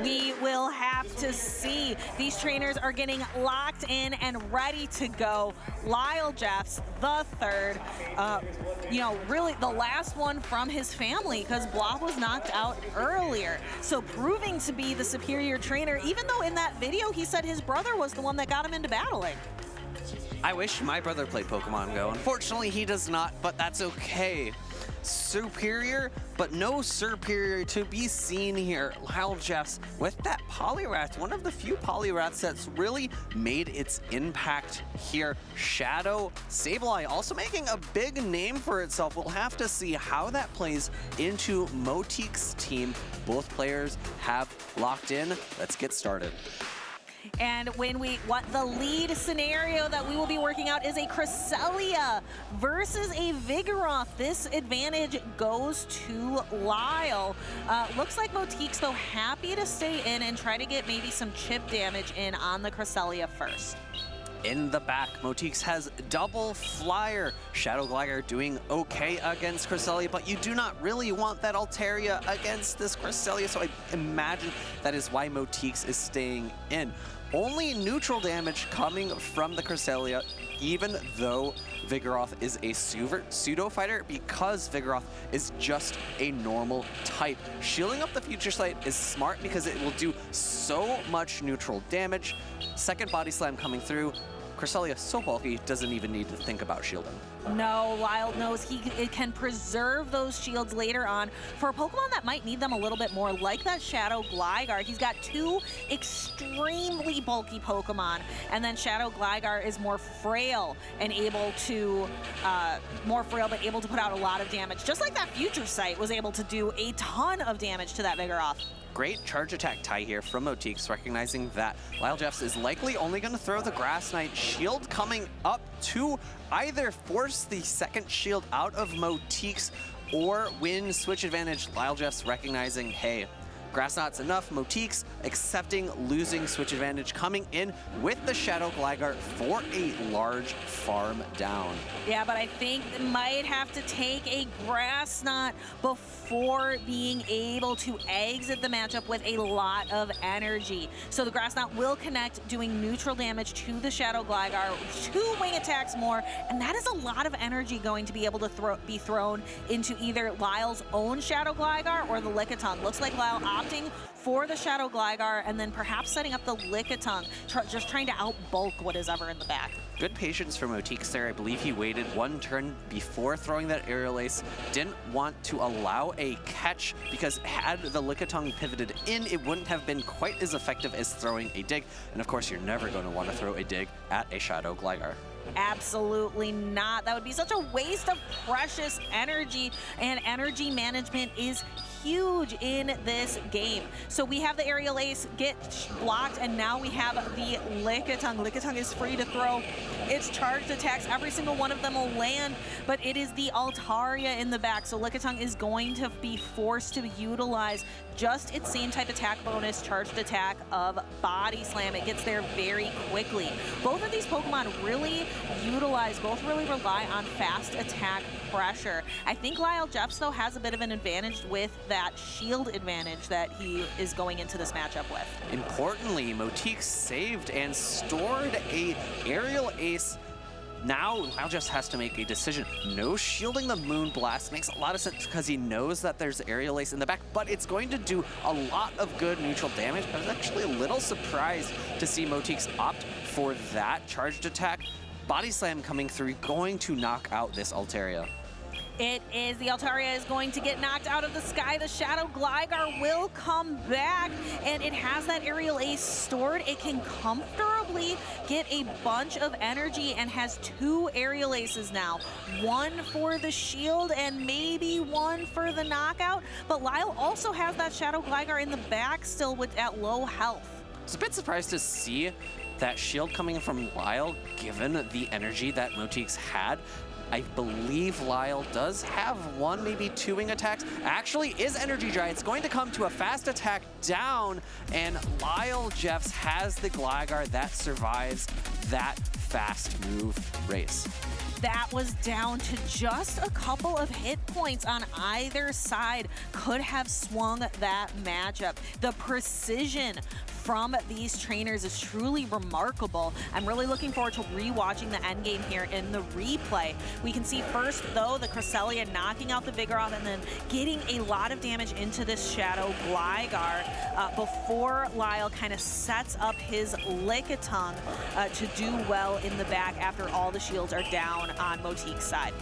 We will have to see. These trainers are getting locked in and ready to go. LyleJeffsIII, you know, really the last one from his family because Blah was knocked out earlier. So proving to be the superior trainer, even though in that video he said his brother was the one that got him into battling. I wish my brother played Pokemon Go. Unfortunately, he does not, but that's okay. Superior, but no superior to be seen here. LyleJeffs with that Poliwrath, one of the few Poliwraths that's really made its impact here. Shadow Sableye also making a big name for itself. We'll have to see how that plays into Motiks' team. Both players have locked in. Let's get started. And what the lead scenario that we will be working out is a Cresselia versus a Vigoroth. This advantage goes to Lyle. Looks like Motiks, though, happy to stay in and try to get maybe some chip damage in on the Cresselia first. In the back, Motiks has double flyer. Shadow Gligar doing okay against Cresselia, but you do not really want that Altaria against this Cresselia, so I imagine that is why Motiks is staying in. Only neutral damage coming from the Cresselia, even though Vigoroth is a pseudo fighter, because Vigoroth is just a normal type. Shielding up the Future Sight is smart because it will do so much neutral damage. Second Body Slam coming through. Cresselia so bulky, doesn't even need to think about shielding. No, Lyle knows it can preserve those shields later on for a Pokemon that might need them a little bit more, like that Shadow Gligar. He's got two extremely bulky Pokemon, and then Shadow Gligar is more frail and able to, but able to put out a lot of damage. Just like that Future Sight was able to do a ton of damage to that Vigoroth. Great charge attack tie here from Motiks, recognizing that LyleJeffs is likely only going to throw the Grass Knight. Shield coming up to either force the second shield out of Motiks or win switch advantage. LyleJeffs recognizing, hey, Grass Knot's enough. Motiks accepting losing switch advantage, coming in with the Shadow Gligar for a large farm down. Yeah, but I think it might have to take a Grass Knot before being able to exit the matchup with a lot of energy. So the Grass Knot will connect, doing neutral damage to the Shadow Gligar, 2 wing attacks more, and that is a lot of energy going to be able to be thrown into either Lyle's own Shadow Gligar or the Lickitung. Looks like Lyle opting for the Shadow Gligar and then perhaps setting up the Lickitung, just trying to outbulk what is ever in the back. Good patience from Motiks there. I believe he waited one turn before throwing that Aerial Ace. Didn't want to allow a catch because had the Lickitung pivoted in, it wouldn't have been quite as effective as throwing a dig. And of course, you're never going to want to throw a dig at a Shadow Gligar. Absolutely not. That would be such a waste of precious energy, and energy management is huge in this game. So we have the Aerial Ace get blocked, and now we have the Lickitung. Lickitung is free to throw its charged attacks. Every single one of them will land, but it is the Altaria in the back. So Lickitung is going to be forced to utilize just its same type attack bonus, charged attack of Body Slam. It gets there very quickly. Both of these Pokemon really rely on fast attack pressure. I think LyleJeffs, though, has a bit of an advantage with that shield advantage that he is going into this matchup with. Importantly, Motiks saved and stored a Aerial Ace. Now, LyleJeffs has to make a decision. No shielding the Moonblast makes a lot of sense because he knows that there's Aerial Ace in the back, but it's going to do a lot of good neutral damage. I was actually a little surprised to see Motiks opt for that charged attack. Body Slam coming through, going to knock out this Altaria. It is. The Altaria is going to get knocked out of the sky. The Shadow Gligar will come back, and it has that Aerial Ace stored. It can comfortably get a bunch of energy and has 2 Aerial Aces now. 1 for the shield and maybe 1 for the knockout. But Lyle also has that Shadow Gligar in the back still at low health. I was a bit surprised to see that shield coming from Lyle, given the energy that Motiks had. I believe Lyle does have 1, maybe 2 wing attacks. Actually is energy dry. It's going to come to a fast attack down, and LyleJeffs has the Gligar that survives that fast move race. that was down to just a couple of hit points on either side. Could have swung that matchup. The precision from these trainers is truly remarkable. I'm really looking forward to rewatching the endgame here in the replay. We can see first, though, the Cresselia knocking out the Vigoroth and then getting a lot of damage into this Shadow Gligar before Lyle kind of sets up his Lickitung to do well in the back after all the shields are down on Motik's side.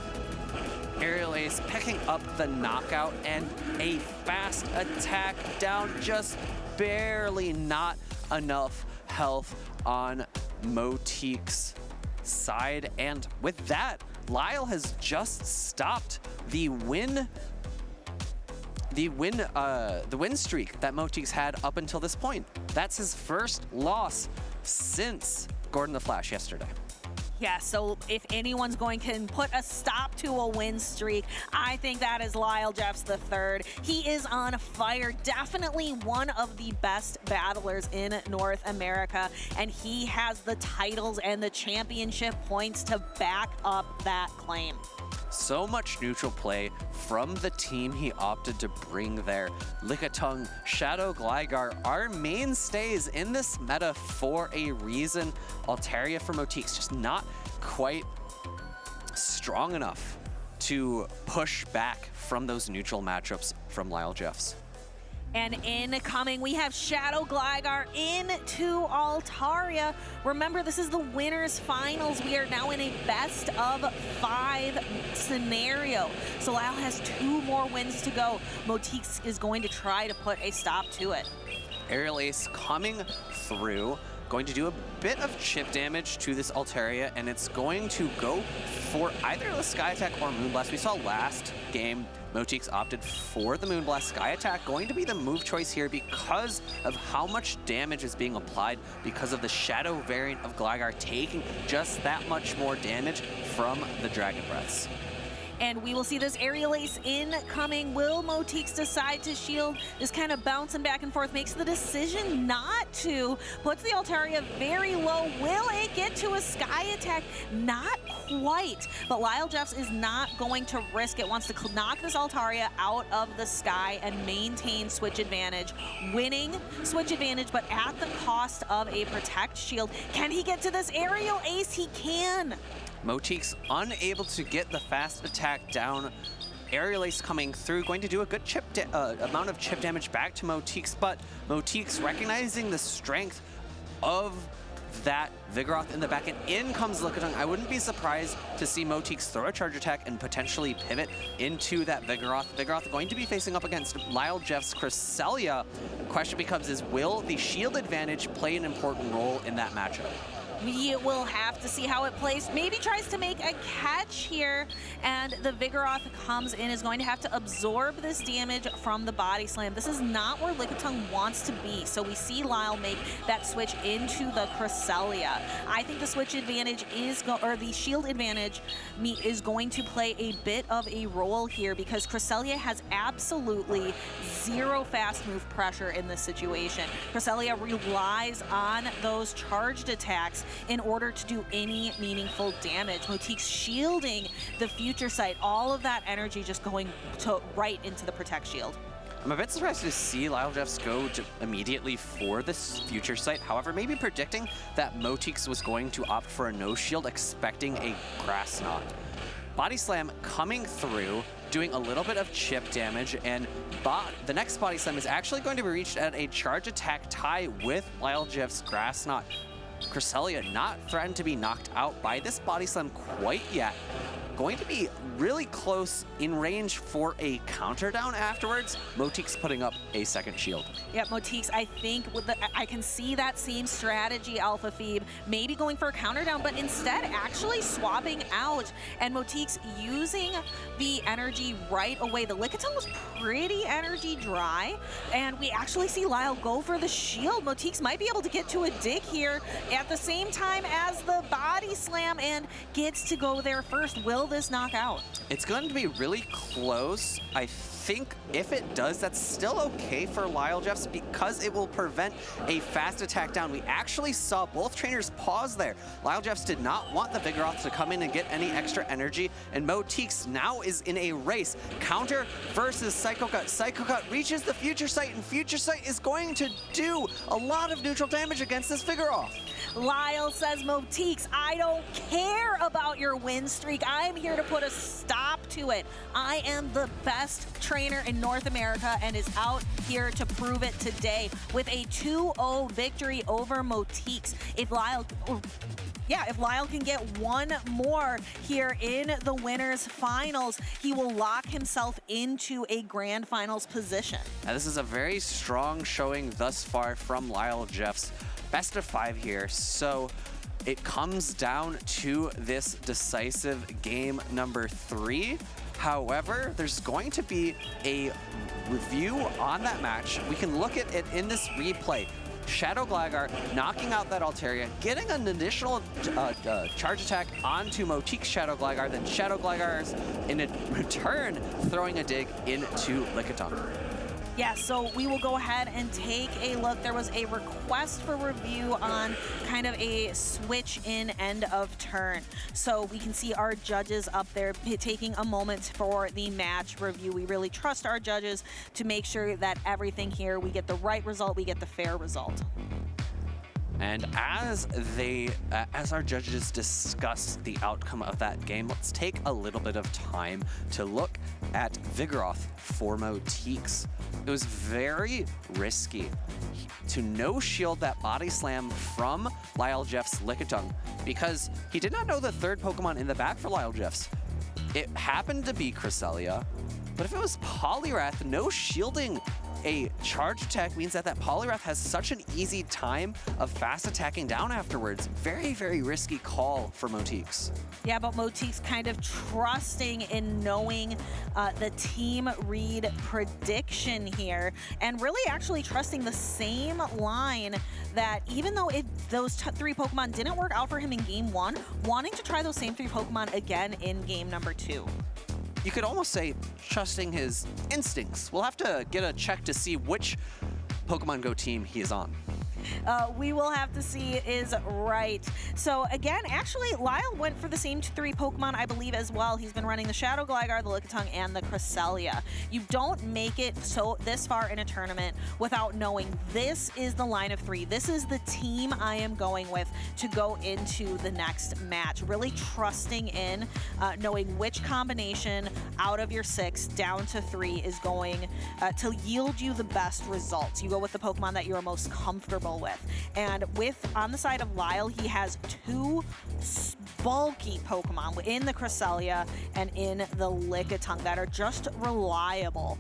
Aerial Ace picking up the knockout and a fast attack down, just barely, not enough health on Motik's side. And with that, Lyle has just stopped the win streak that Motiks had up until this point. That's his first loss since Gordon the Flash yesterday. Yeah, so if anyone's going to put a stop to a win streak, I think that is LyleJeffsIII. He is on fire, definitely one of the best battlers in North America, and he has the titles and the championship points to back up that claim. So much neutral play from the team he opted to bring there. Lickitung, Shadow Gligar are mainstays in this meta for a reason. Altaria for Motiks just not quite strong enough to push back from those neutral matchups from LyleJeffs. And incoming, we have Shadow Gligar into Altaria. Remember, this is the winners finals. We are now in a best of 5 scenario. So Lyle has 2 more wins to go. Motiks is going to try to put a stop to it. Aerial Ace coming through, going to do a bit of chip damage to this Altaria, and it's going to go for either the Sky Attack or Moonblast. We saw last game, Motiks opted for the Moonblast. Sky Attack going to be the move choice here because of how much damage is being applied because of the Shadow variant of Gligar taking just that much more damage from the Dragon Breaths. And we will see this Aerial Ace incoming. Will Motiks decide to shield? Just kind of bouncing back and forth, makes the decision not to. Puts the Altaria very low. Will it get to a Sky Attack? Not quite. But LyleJeffs is not going to risk it. Wants to knock this Altaria out of the sky and maintain switch advantage. Winning switch advantage, but at the cost of a Protect Shield. Can he get to this Aerial Ace? He can. Motiks unable to get the fast attack down. Aerial Ace coming through, going to do a good amount of chip damage back to Motiks, but Motiks recognizing the strength of that Vigoroth in the back, and in comes Lickitung. I wouldn't be surprised to see Motiks throw a charge attack and potentially pivot into that Vigoroth. Vigoroth going to be facing up against LyleJeffs' Cresselia. The question becomes is, will the shield advantage play an important role in that matchup? We will have to see how it plays. Maybe tries to make a catch here, and the Vigoroth comes in, is going to have to absorb this damage from the Body Slam. This is not where Lickitung wants to be, so we see Lyle make that switch into the Cresselia. I think the switch advantage is, or the shield advantage is going to play a bit of a role here because Cresselia has absolutely 0 fast move pressure in this situation. Cresselia relies on those charged attacks in order to do any meaningful damage. Motiks shielding the Future Sight, all of that energy just going right into the Protect Shield. I'm a bit surprised to see LyleJeffs go immediately for this Future Sight. However, maybe predicting that Motiks was going to opt for a no shield, expecting a Grass Knot. Body Slam coming through, doing a little bit of chip damage, and the next Body Slam is actually going to be reached at a charge attack tie with LyleJeffs' Grass Knot. Cresselia not threatened to be knocked out by this Body Slam quite yet. Going to be really close in range for a counter down afterwards. Motiks putting up a second shield. Yeah, Motiks, I think I can see that same strategy, Alpha Phoebe, maybe going for a counter down, but instead actually swapping out, and Motiks using the energy right away. The Lickitung was pretty energy dry, and we actually see Lyle go for the shield. Motiks might be able to get to a dig here at the same time as the Body Slam and gets to go there first. Will this knock out? It's going to be really close. I think if it does, that's still okay for LyleJeffs because it will prevent a fast attack down. We actually saw both trainers pause there. LyleJeffs did not want the Vigoroth to come in and get any extra energy, and Motiks now is in a race. Counter versus Psycho Cut. Psycho Cut reaches the Future Sight, and Future Sight is going to do a lot of neutral damage against this Vigoroth. Lyle says, Motiks, I don't care about your win streak. I'm here to put a stop to it. I am the best trainer in North America and is out here to prove it today with a 2-0 victory over Motiks. If Lyle can get one more here in the winners finals, he will lock himself into a grand finals position. Now, this is a very strong showing thus far from LyleJeffs. Best of 5 here, so it comes down to this decisive game number 3. However, there's going to be a review on that match. We can look at it in this replay. Shadow Gligar knocking out that Altaria, getting an additional charge attack onto Motiks Shadow Gligar, then Shadow Gligar's in return throwing a dig into Lickitung. Yeah, so we will go ahead and take a look. There was a request for review on kind of a switch in end of turn. So we can see our judges up there taking a moment for the match review. We really trust our judges to make sure that everything here, we get the right result, we get the fair result. And as our judges discuss the outcome of that game, let's take a little bit of time to look at Vigoroth for Motiks. It was very risky to no-shield that body slam from LyleJeffs' Lickitung because he did not know the third Pokemon in the back for LyleJeffs. It happened to be Cresselia, but if it was Poliwrath, no shielding a charge attack means that Poliwrath has such an easy time of fast attacking down afterwards. Very, very risky call for Motiks. Yeah, but Motiks kind of trusting in knowing the team read prediction here and really actually trusting the same line that even though those 3 Pokemon didn't work out for him in game 1, wanting to try those same 3 Pokemon again in game number 2. You could almost say trusting his instincts. We'll have to get a check to see which Pokemon Go team he is on. We will have to see is right. So again, actually, Lyle went for the same 3 Pokemon, I believe, as well. He's been running the Shadow Gligar, the Lickitung, and the Cresselia. You don't make it this far in a tournament without knowing this is the line of 3. This is the team I am going with to go into the next match. Really trusting in knowing which combination out of your 6 down to 3 is going to yield you the best results. You go with the Pokemon that you're most comfortable with. And on the side of Lyle, he has 2 bulky Pokemon in the Cresselia and in the Lickitung that are just reliable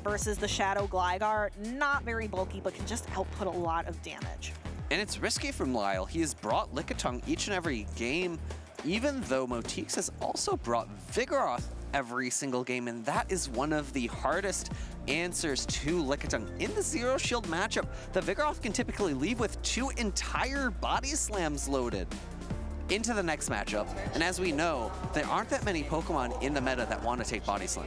versus the Shadow Gligar, not very bulky, but can just output a lot of damage. And it's risky from Lyle. He has brought Lickitung each and every game, even though Motiks has also brought Vigoroth every single game, and that is one of the hardest answers to Lickitung. In the Zero Shield matchup, the Vigoroth can typically leave with 2 entire body slams loaded into the next matchup. And as we know, there aren't that many Pokemon in the meta that want to take Body Slam.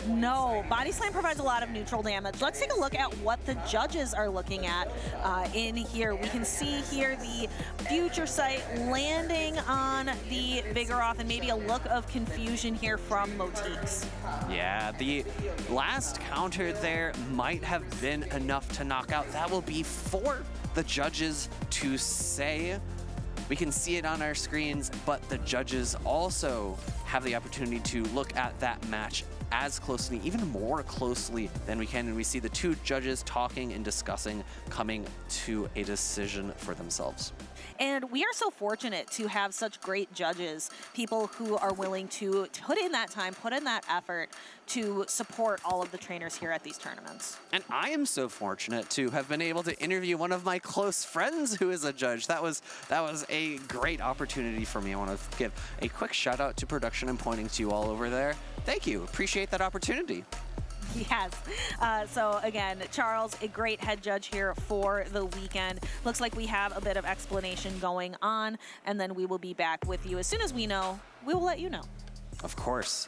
No, Body Slam provides a lot of neutral damage. Let's take a look at what the judges are looking at in here. We can see here the Future Sight landing on the Vigoroth and maybe a look of confusion here from Motiks. Yeah, the last counter there might have been enough to knock out. That will be for the judges to say. We can see it on our screens, but the judges also have the opportunity to look at that match as closely, even more closely than we can. And we see the 2 judges talking and discussing, coming to a decision for themselves. And we are so fortunate to have such great judges, people who are willing to put in that time, put in that effort to support all of the trainers here at these tournaments. And I am so fortunate to have been able to interview one of my close friends who is a judge. That was a great opportunity for me. I want to give a quick shout out to production. I'm pointing to you all over there. Thank you. Appreciate that opportunity. Yes. So again, Charles, a great head judge here for the weekend. Looks like we have a bit of explanation going on, and then we will be back with you. As soon as we know, we will let you know. Of course.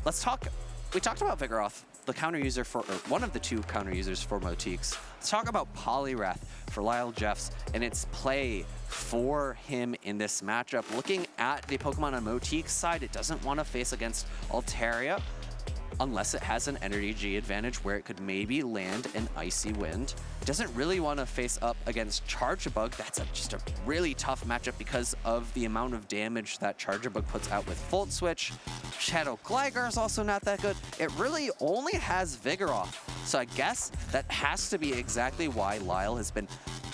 Let's talk. We talked about Vigoroth, the counter user for, or one of the two counter users for Motiks. Let's talk about Poliwrath for LyleJeffs and its play for him in this matchup. Looking at the Pokemon on Motiks' side, it doesn't want to face against Altaria unless it has an Energy advantage where it could maybe land an Icy Wind. It doesn't really want to face up against Charjabug. That's just a really tough matchup because of the amount of damage that Charjabug puts out with Volt Switch. Shadow Gligar is also not that good. It really only has Vigoroth. So I guess that has to be exactly why Lyle has been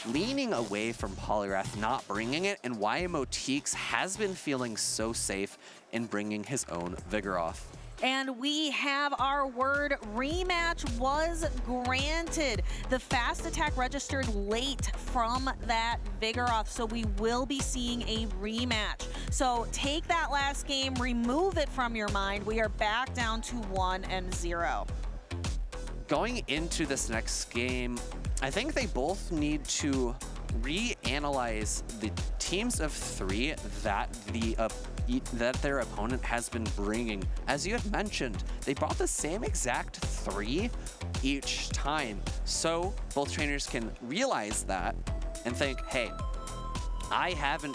leaning away from Poliwrath, not bringing it, and why Motiks has been feeling so safe in bringing his own Vigoroth. And we have our word. Rematch was granted. The fast attack registered late from that Vigoroth, so we will be seeing a rematch. So take that last game, remove it from your mind. We are back down to 1-0. Going into this next game, I think they both need to reanalyze the teams of three that their opponent has been bringing. As you had mentioned, they brought the same exact three each time. So both trainers can realize that and think, hey, I haven't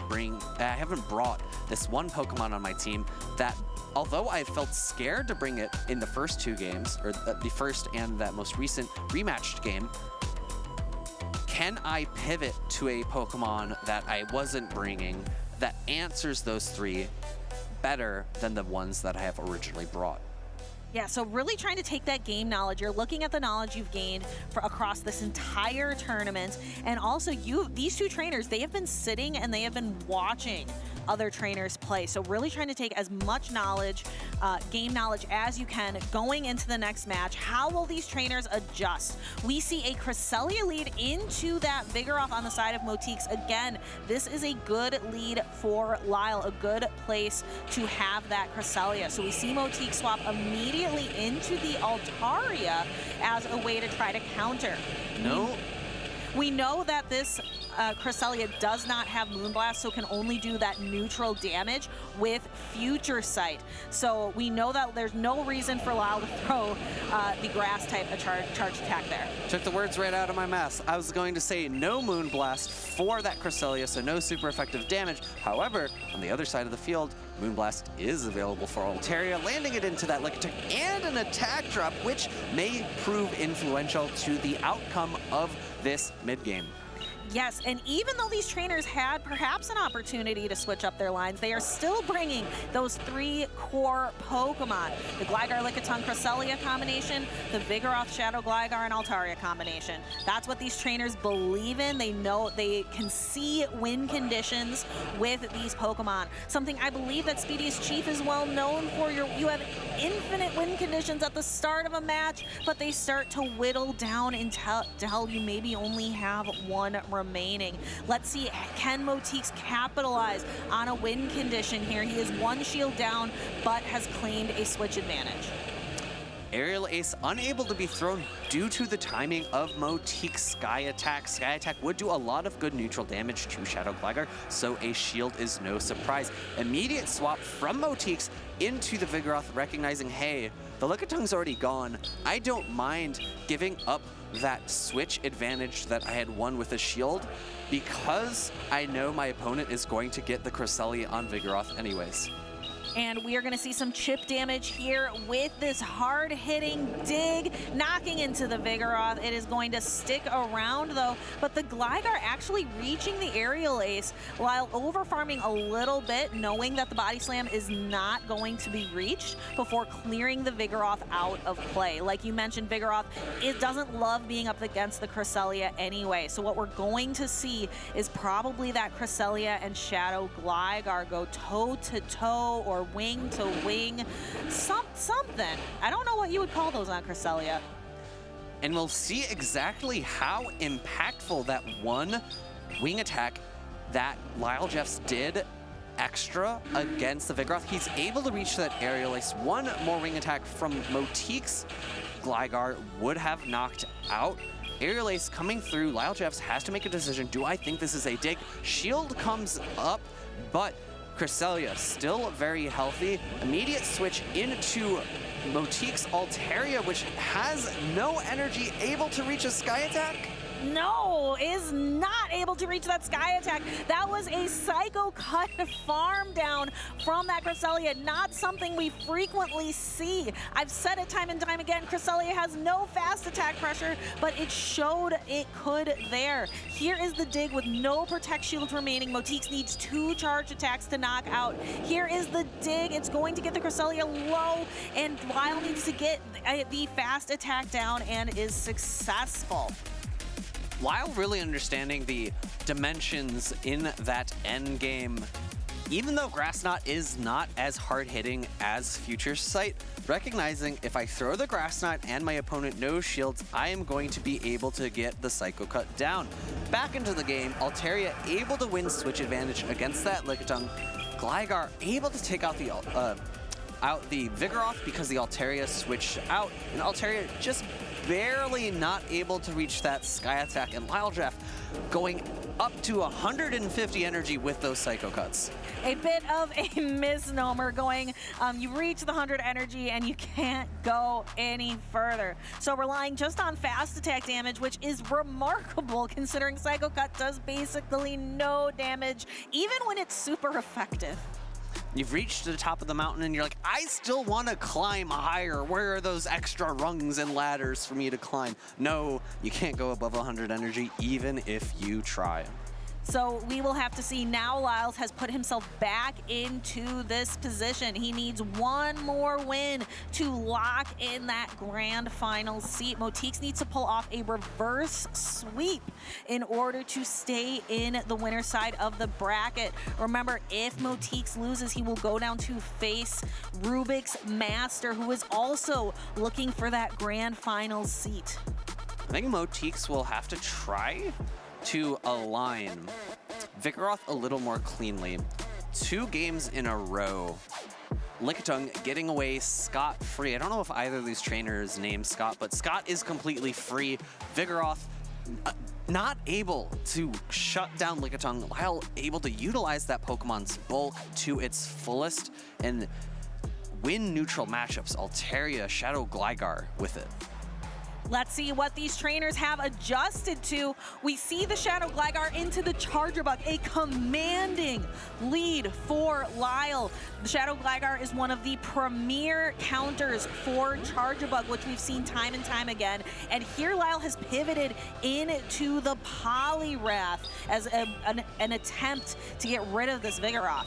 brought this one Pokemon on my team that, although I felt scared to bring it in the first two games, or the first and that most recent rematched game, can I pivot to a Pokemon that I wasn't bringing that answers those three better than the ones that I have originally brought? Yeah, so really trying to take that game knowledge. You're looking at the knowledge you've gained across this entire tournament. And also these two trainers, they have been sitting and they have been watching other trainers play. So really trying to take as much knowledge, game knowledge as you can going into the next match. How will these trainers adjust? We see a Cresselia lead into that Vigoroth on the side of Motiks. Again, this is a good lead for Lyle, a good place to have that Cresselia. So we see Motiks swap immediately into the Altaria as a way to try to counter. No. We know that this Cresselia does not have Moonblast, so can only do that neutral damage with Future Sight. So we know that there's no reason for Lyle to throw the grass type a charge attack there. Took the words right out of my mouth. I was going to say no Moonblast for that Cresselia, so no super effective damage. However, on the other side of the field, Moonblast is available for Altaria, landing it into that Lickitung and an attack drop, which may prove influential to the outcome of this mid-game. Yes, and even though these trainers had perhaps an opportunity to switch up their lines, they are still bringing those three core Pokemon. The Gligar, Lickitung, Cresselia combination, the Vigoroth, Shadow Gligar, and Altaria combination. That's what these trainers believe in. They know they can see win conditions with these Pokemon. Something I believe that Speedy's Chief is well known for. You have infinite win conditions at the start of a match, but they start to whittle down until you maybe only have one remaining. Let's see, can Motiks capitalize on a win condition here? He is one shield down, but has claimed a switch advantage. Aerial Ace unable to be thrown due to the timing of Motiks' Sky Attack. Sky Attack would do a lot of good neutral damage to Shadow Gligar, so a shield is no surprise. Immediate swap from Motiks into the Vigoroth, recognizing, hey, the Lickitung's already gone. I don't mind giving up that switch advantage that I had won with a shield because I know my opponent is going to get the Cresselia on Vigoroth anyways. And we are going to see some chip damage here with this hard-hitting dig, knocking into the Vigoroth. It is going to stick around, though, but the Gligar actually reaching the Aerial Ace while over-farming a little bit, knowing that the Body Slam is not going to be reached before clearing the Vigoroth out of play. Like you mentioned, Vigoroth, it doesn't love being up against the Cresselia anyway, so what we're going to see is probably that Cresselia and Shadow Gligar go toe-to-toe or wing to wing, something. I don't know what you would call those on Cresselia. And we'll see exactly how impactful that one wing attack that LyleJeffs did extra against the Vigoroth. He's able to reach that Aerial Ace. One more wing attack from Motiks' Gligar would have knocked out. Aerial Ace coming through. LyleJeffs has to make a decision. Do I think this is a dig? Shield comes up, but Cresselia still very healthy. Immediate switch into Motiks Altaria, which has no energy, able to reach a Sky Attack. No, is not able to reach that Sky Attack. That was a Psycho Cut farm down from that Cresselia, not something we frequently see. I've said it time and time again, Cresselia has no fast attack pressure, but it showed it could there. Here is the dig with no Protect Shield remaining. Motiks needs 2 charge attacks to knock out. Here is the dig. It's going to get the Cresselia low, and Lyle needs to get the fast attack down and is successful. Lyle really understanding the dimensions in that end game. Even though Grass Knot is not as hard-hitting as Future Sight, recognizing if I throw the Grass Knot and my opponent knows shields, I am going to be able to get the Psycho Cut down. Back into the game, Altaria able to win switch advantage against that Lickitung. Gligar able to take out the Vigoroth because the Altaria switched out, and Altaria just barely not able to reach that Sky Attack, and LyleJeff going up to 150 energy with those Psycho Cuts. A bit of a misnomer going, you reach the 100 energy and you can't go any further. So relying just on fast attack damage, which is remarkable considering Psycho Cut does basically no damage, even when it's super effective. You've reached the top of the mountain and you're like, I still want to climb higher. Where are those extra rungs and ladders for me to climb? No, you can't go above 100 energy even if you try. So we will have to see now. Lyles has put himself back into this position. He needs one more win to lock in that grand final seat. Motiks needs to pull off a reverse sweep in order to stay in the winner's side of the bracket. Remember, if Motiks loses, he will go down to face Rubik's Master, who is also looking for that grand final seat. I think Motiks will have to try to align Vigoroth a little more cleanly. 2 games in a row, Lickitung getting away scot-free. I don't know if either of these trainers named Scott, but Scott is completely free. Vigoroth not able to shut down Lickitung. Lyle able to utilize that Pokemon's bulk to its fullest and win neutral matchups. Altaria, Shadow Gligar with it. Let's see what these trainers have adjusted to. We see the Shadow Gligar into the Charger Bug, a commanding lead for Lyle. The Shadow Gligar is one of the premier counters for Charger Bug, which we've seen time and time again. And here Lyle has pivoted into the Poliwrath as an attempt to get rid of this Vigoroth.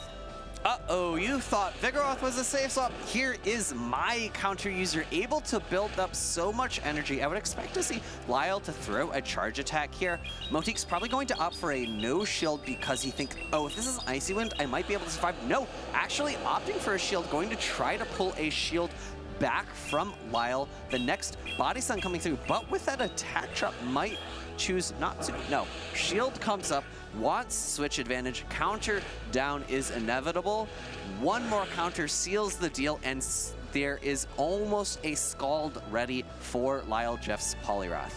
Uh-oh, you thought Vigoroth was a safe swap. Here is my counter user able to build up so much energy. I would expect to see Lyle to throw a charge attack here. Motiks probably going to opt for a no shield because he thinks, oh, if this is Icy Wind, I might be able to survive. No, actually opting for a shield, going to try to pull a shield back from Lyle. The next Body Sun coming through, but with that attack drop, might choose not to. No, shield comes up, wants switch advantage, counter down is inevitable. One more counter seals the deal, and there is almost a Scald ready for LyleJeff's Poliwrath.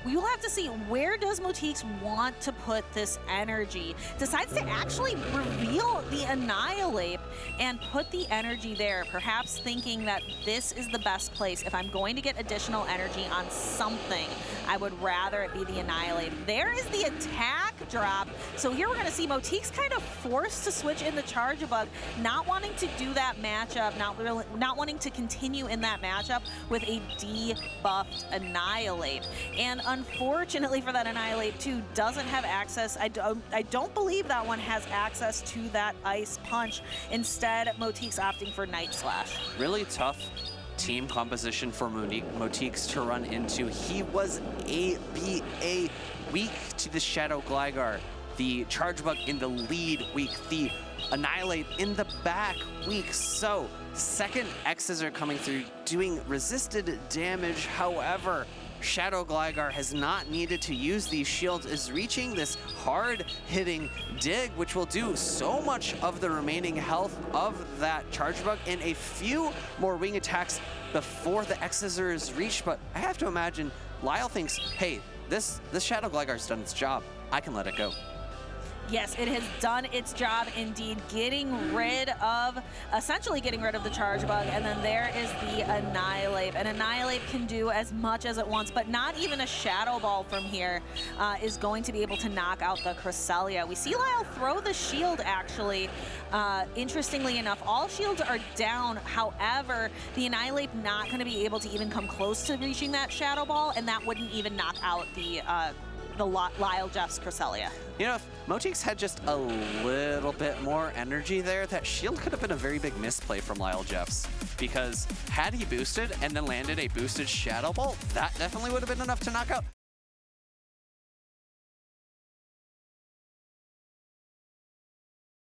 We will have to see, where does Motiks want to put this energy? Decides to actually reveal the Annihilate and put the energy there, perhaps thinking that this is the best place. If I'm going to get additional energy on something, I would rather it be the Annihilate. There is the attack drop. So here we're going to see Motiks kind of forced to switch in the Charger Bug, not wanting to do that matchup, not wanting to continue in that matchup with a debuffed Annihilate. And unfortunately for that Annihilate 2, doesn't have access. I don't believe that one has access to that Ice Punch. Instead, Motiks opting for Night Slash. Really tough team composition for Motiks to run into. He was ABA weak to the Shadow Gligar. The Charge Bug in the lead weak. The Annihilate in the back weak. So second X's are coming through doing resisted damage. However, Shadow Gligar has not needed to use these shields, is reaching this hard-hitting dig, which will do so much of the remaining health of that Charge Bug and a few more wing attacks before the X-Scissor is reached. But I have to imagine Lyle thinks, hey, this Shadow Gligar's done its job. I can let it go. Yes, it has done its job indeed, essentially getting rid of the Charge Bug, and then there is the Annihilate. And Annihilate can do as much as it wants, but not even a Shadow Ball from here is going to be able to knock out the Cresselia. We see Lyle throw the shield, actually. Interestingly enough, all shields are down. However, the Annihilate not going to be able to even come close to reaching that Shadow Ball, and that wouldn't even knock out the LyleJeffsIII Cresselia. You know, if Motiks had just a little bit more energy there, that shield could have been a very big misplay from LyleJeffsIII, because had he boosted and then landed a boosted Shadow Ball, that definitely would have been enough to knock out